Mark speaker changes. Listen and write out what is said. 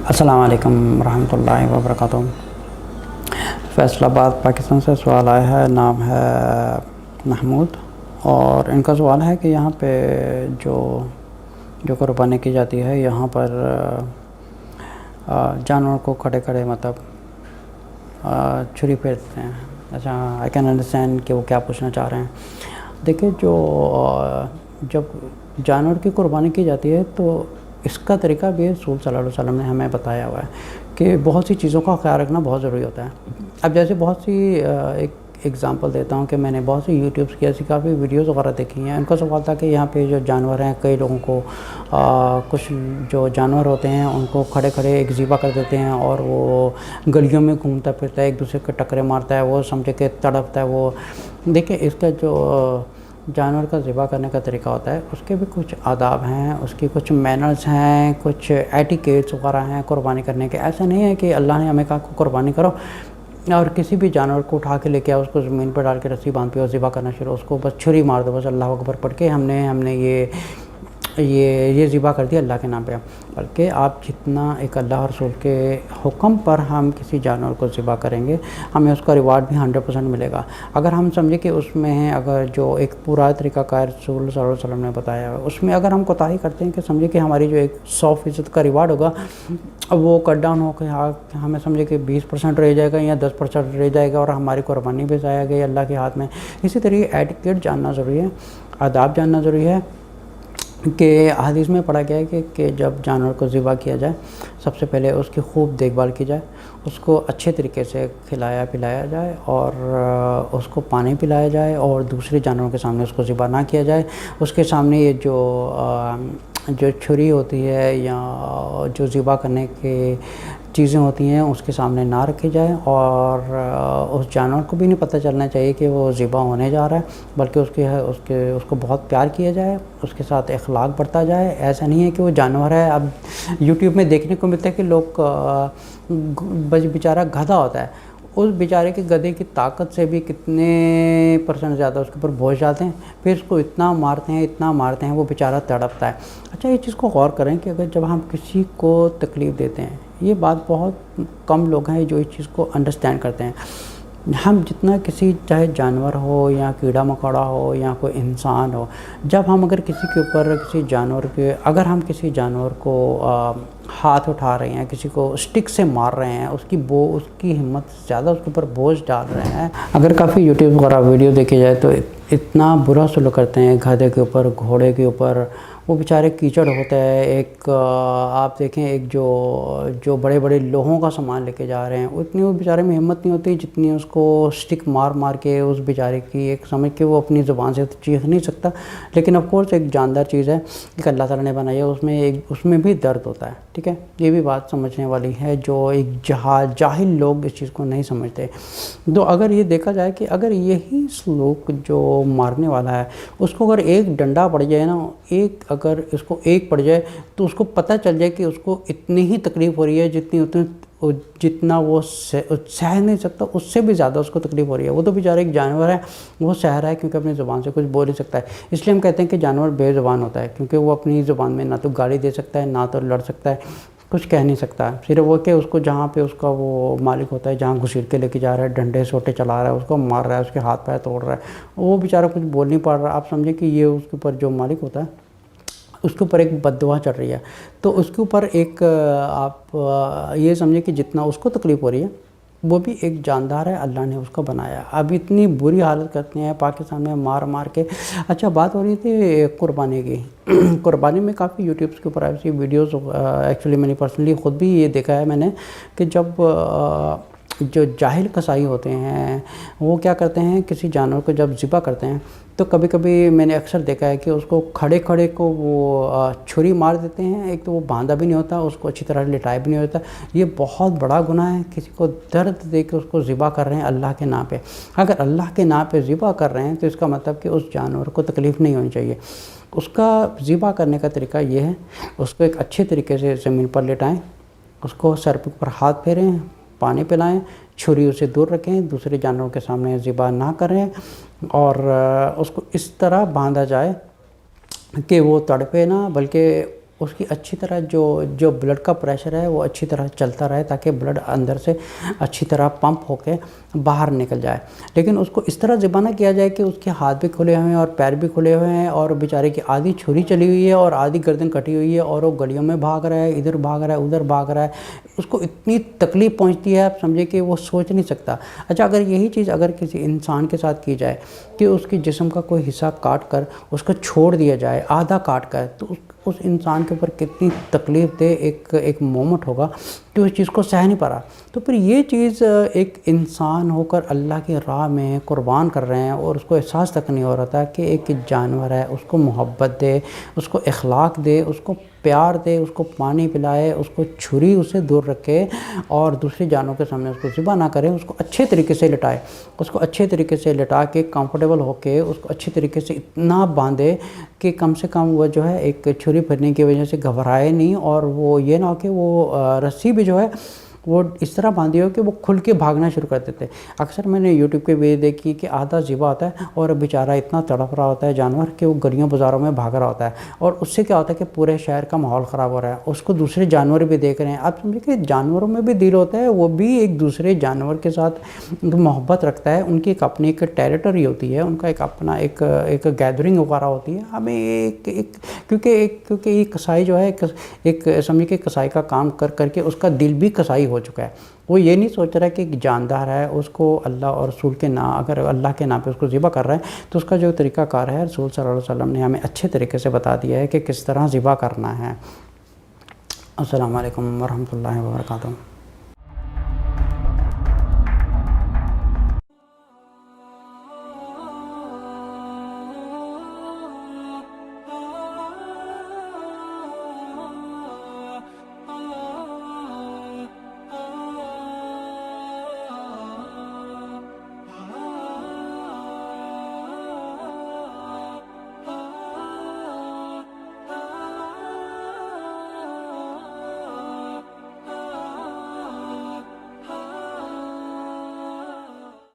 Speaker 1: السلام علیکم ورحمۃ اللہ وبرکاتہ۔ فیصل آباد پاکستان سے سوال آیا ہے، نام ہے محمود، اور ان کا سوال ہے کہ یہاں پہ جو قربانی کی جاتی ہے، یہاں پر جانور کو کھڑے کھڑے مطلب چھری پھیرتے ہیں۔ اچھا، آئی کین انڈرسٹینڈ کہ وہ کیا پوچھنا چاہ رہے ہیں۔ دیکھیں، جب جانور کی قربانی کی جاتی ہے تو اس کا طریقہ بھی رسول صلی اللہ علیہ وسلم نے ہمیں بتایا ہوا ہے کہ بہت سی چیزوں کا خیال رکھنا بہت ضروری ہوتا ہے۔ اب جیسے بہت سی ایک ایگزامپل دیتا ہوں کہ میں نے بہت سی یوٹیوبس کی ایسی کافی ویڈیوز وغیرہ دیکھی ہیں۔ ان کا سوال تھا کہ یہاں پہ جو جانور ہیں، کئی لوگوں کو کچھ جو جانور ہوتے ہیں ان کو کھڑے کھڑے ایک ذبح کر دیتے ہیں، اور وہ گلیوں میں گھومتا پھرتا ہے، ایک دوسرے کو ٹکرے مارتا ہے، وہ سمجھے کہ تڑپتا ہے۔ وہ دیکھیں، اس کا جو جانور کا ذبح کرنے کا طریقہ ہوتا ہے، اس کے بھی کچھ آداب ہیں، اس کی کچھ مینرز ہیں، کچھ ایٹیکیٹس وغیرہ ہیں قربانی کرنے کے۔ ایسا نہیں ہے کہ اللہ نے ہمیں کہا کہ قربانی کرو اور کسی بھی جانور کو اٹھا کے لے کے آؤ، اس کو زمین پر ڈال کے رسی باندھ پہ اور ذبح کرنا شروع، اس کو بس چھری مار دو، بس اللہ اکبر پڑھ کے ہم نے یہ ذبح کر دیا اللہ کے نام پہ۔ بلکہ آپ جتنا ایک اللہ اور رسول کے حکم پر ہم کسی جانور کو ذبح کریں گے، ہمیں اس کا ریوارڈ بھی 100% ملے گا۔ اگر ہم سمجھیں کہ اس میں اگر جو ایک پورا طریقہ کار رسول صلی اللہ علیہ وسلم نے بتایا ہے، اس میں اگر ہم کوتاہی کرتے ہیں کہ سمجھے کہ ہماری جو ایک 100% کا ریوارڈ ہوگا وہ کٹ ڈاؤن ہو کے ہمیں سمجھے کہ 20% رہ جائے گا یا 10% رہ جائے گا، اور ہماری قربانی بھی ضائع گئی اللہ کے ہاتھ میں۔ اسی طریقے ایٹیکیٹ جاننا ضروری ہے، آداب جاننا ضروری ہے کہ حدیث میں پڑھا گیا ہے کہ جب جانور کو ذبح کیا جائے، سب سے پہلے اس کی خوب دیکھ بھال کی جائے، اس کو اچھے طریقے سے کھلایا پلایا جائے، اور اس کو پانی پلایا جائے، اور دوسرے جانوروں کے سامنے اس کو ذبح نہ کیا جائے۔ اس کے سامنے یہ جو چھری ہوتی ہے یا جو ذبح کرنے کی چیزیں ہوتی ہیں اس کے سامنے نہ رکھی جائے، اور اس جانور کو بھی نہیں پتہ چلنا چاہیے کہ وہ ذبح ہونے جا رہا ہے، بلکہ اس کو بہت پیار کیا جائے، اس کے ساتھ اخلاق برتا جائے۔ ایسا نہیں ہے کہ وہ جانور ہے۔ اب یوٹیوب میں دیکھنے کو ملتا ہے کہ لوگ بیچارہ گدھا ہوتا ہے، اس بیچارے کے گدھے کی طاقت سے بھی کتنے % زیادہ اس کے اوپر بوجھ جاتے ہیں، پھر اس کو اتنا مارتے ہیں وہ بیچارہ تڑپتا ہے۔ اچھا، یہ چیز کو غور کریں کہ اگر جب ہم کسی کو تکلیف دیتے ہیں، یہ بات بہت کم لوگ ہیں جو اس چیز کو انڈرسٹینڈ کرتے ہیں۔ ہم جتنا کسی چاہے جانور ہو یا کیڑا مکوڑا ہو یا کوئی انسان ہو، جب ہم اگر ہم کسی جانور کو ہاتھ اٹھا رہے ہیں، کسی کو اسٹک سے مار رہے ہیں، اس کی ہمت زیادہ، اس کے اوپر بوجھ ڈال رہے ہیں، اگر کافی یوٹیوب وغیرہ ویڈیو دیکھی جائے تو اتنا برا سلوک کرتے ہیں گدھے کے اوپر، گھوڑے کے اوپر۔ وہ بیچارے کیچڑ ہوتا ہے، ایک آپ دیکھیں ایک جو بڑے بڑے لوہوں کا سامان لے کے جا رہے ہیں، اتنی وہ بیچارے میں ہمت نہیں ہوتی جتنی اس کو اسٹک مار کے اس بیچارے کی ایک سمجھ کے وہ اپنی زبان سے چیخ نہیں سکتا۔ لیکن آف کورس ایک جاندار چیز ہے، ایک اللہ تعالیٰ نے بنائی ہے، اس میں بھی درد ہوتا ہے، ٹھیک ہے۔ یہ بھی بات سمجھنے والی ہے، جو ایک جاہل لوگ اس چیز کو نہیں سمجھتے۔ تو اگر یہ دیکھا جائے کہ اگر یہی سلوک جو مارنے والا ہے، اس کو اگر ایک ڈنڈا پڑ جائے نا، اگر اس کو ایک پڑ جائے تو اس کو پتہ چل جائے کہ اس کو اتنی ہی تکلیف ہو رہی ہے جتنا وہ سہ نہیں سکتا، اس سے بھی زیادہ اس کو تکلیف ہو رہی ہے۔ وہ تو بیچارہ ایک جانور ہے، وہ سہ رہا ہے کیونکہ اپنی زبان سے کچھ بول نہیں سکتا ہے۔ اس لیے ہم کہتے ہیں کہ جانور بے زبان ہوتا ہے، کیونکہ وہ اپنی زبان میں نہ تو گالی دے سکتا ہے، نہ تو لڑ سکتا ہے، کچھ کہہ نہیں سکتا ہے۔ صرف وہ کہ اس کو جہاں پہ اس کا وہ مالک ہوتا ہے، جہاں گھسیٹ کے لے کے جا رہا ہے، ڈنڈے سوٹے چلا رہا ہے، اس کو مار رہا ہے، اس کے ہاتھ پیر توڑ رہا ہے، وہ بیچارہ کچھ بول نہیں پا رہا۔ آپ سمجھیں کہ یہ اس کے اوپر جو مالک ہوتا ہے، اس کے اوپر ایک بد دعا چل رہی ہے، تو اس کے اوپر ایک آپ یہ سمجھیں کہ جتنا اس کو تکلیف ہو رہی ہے، وہ بھی ایک جاندار ہے، اللہ نے اس کو بنایا۔ اب اتنی بری حالت کرتے ہیں پاکستان میں مار کے۔ اچھا، بات ہو رہی تھی قربانی کی۔ قربانی میں کافی یوٹیوبس کے اوپر ایسی ویڈیوز، ایکچولی میں نے پرسنلی خود بھی یہ دیکھا ہے میں نے، کہ جب جو جاہل قصائی ہوتے ہیں وہ کیا کرتے ہیں، کسی جانور کو جب ذبح کرتے ہیں تو کبھی کبھی میں نے اکثر دیکھا ہے کہ اس کو کھڑے کھڑے کو وہ چھری مار دیتے ہیں۔ ایک تو وہ باندھا بھی نہیں ہوتا، اس کو اچھی طرح لٹایا بھی نہیں ہوتا۔ یہ بہت بڑا گناہ ہے، کسی کو درد دے کے اس کو ذبح کر رہے ہیں اللہ کے نام پہ۔ اگر اللہ کے نام پہ ذبح کر رہے ہیں تو اس کا مطلب کہ اس جانور کو تکلیف نہیں ہونی چاہیے۔ اس کا ذبح کرنے کا طریقہ یہ ہے، اس کو ایک اچھے طریقے سے زمین پر لٹائیں، اس کو سر کے اوپر ہاتھ پھیریں، پانی پلائیں، چھری اسے دور رکھیں، دوسرے جانوروں کے سامنے ذبح نہ کریں، اور اس کو اس طرح باندھا جائے کہ وہ تڑپے نہ، بلکہ اس کی اچھی طرح جو بلڈ کا پریشر ہے وہ اچھی طرح چلتا رہے، تاکہ بلڈ اندر سے اچھی طرح پمپ ہو کے باہر نکل جائے۔ لیکن اس کو اس طرح ذبح نہ کیا جائے کہ اس کے ہاتھ بھی کھلے ہوئے ہیں اور پیر بھی کھلے ہوئے ہیں، اور بیچارے کی آدھی چھری چلی ہوئی ہے اور آدھی گردن کٹی ہوئی ہے، اور وہ گلیوں میں بھاگ رہا ہے، ادھر بھاگ رہا ہے، ادھر بھاگ رہا ہے، اس کو اتنی تکلیف پہنچتی ہے، آپ سمجھے کہ وہ سوچ نہیں سکتا۔ اچھا، اگر یہی چیز اگر کسی انسان کے ساتھ کی جائے کہ اس کی جسم کا کوئی حصہ کاٹ کر اس کو چھوڑ دیا جائے، آدھا کاٹ کر، تو اس انسان کے اوپر کتنی تکلیف دہ ایک مومنٹ ہوگا کہ اس چیز کو سہ نہیں پا رہا۔ تو پھر یہ چیز ایک انسان ہو کر اللہ کی راہ میں قربان کر رہے ہیں، اور اس کو احساس تک نہیں ہو رہا تھا کہ ایک جانور ہے، اس کو محبت دے، اس کو اخلاق دے، اس کو پیار دے، اس کو پانی پلائے، اس کو چھری اسے دور رکھے، اور دوسری جانوں کے سامنے اس کو ذبح نہ کرے، اس کو اچھے طریقے سے لٹائے، اس کو اچھے طریقے سے لٹا کے کمفرٹیبل ہو کے اس کو اچھے طریقے سے اتنا باندھے کہ کم سے کم وہ جو ہے ایک چھری پھرنے کی وجہ سے گھبرائے نہیں، اور وہ یہ نہ ہو کہ وہ رسی بھی جو ہے وہ اس طرح باندھی ہو کہ وہ کھل کے بھاگنا شروع کر دیتے۔ اکثر میں نے یوٹیوب کے ویڈیو دیکھی کہ آدھا ذبح ہوتا ہے اور بیچارہ اتنا تڑپ رہا ہوتا ہے جانور کہ وہ گلیوں بازاروں میں بھاگ رہا ہوتا ہے، اور اس سے کیا ہوتا ہے کہ پورے شہر کا ماحول خراب ہو رہا ہے، اس کو دوسرے جانور بھی دیکھ رہے ہیں۔ آپ سمجھے کہ جانوروں میں بھی دل ہوتا ہے، وہ بھی ایک دوسرے جانور کے ساتھ محبت رکھتا ہے، ان کی ایک اپنی ایک ٹیریٹری ہوتی ہے، ان کا ایک اپنا ایک گیدرنگ وغیرہ ہوتی ہے۔ ہمیں کیونکہ یہ کسائی جو ہے ایک سمجھے کہ کسائی کا کام کر کر کے اس کا دل بھی کسائی ہو چکا ہے، وہ یہ نہیں سوچ رہا ہے کہ ایک جاندار ہے، اس کو اللہ اور رسول کے نام، اگر اللہ کے نام پہ اس کو ذبح کر رہا ہے تو اس کا جو طریقہ کار ہے رسول صلی اللہ علیہ وسلم نے ہمیں اچھے طریقے سے بتا دیا ہے کہ کس طرح ذبح کرنا ہے۔ السلام علیکم ورحمۃ اللہ وبرکاتہ۔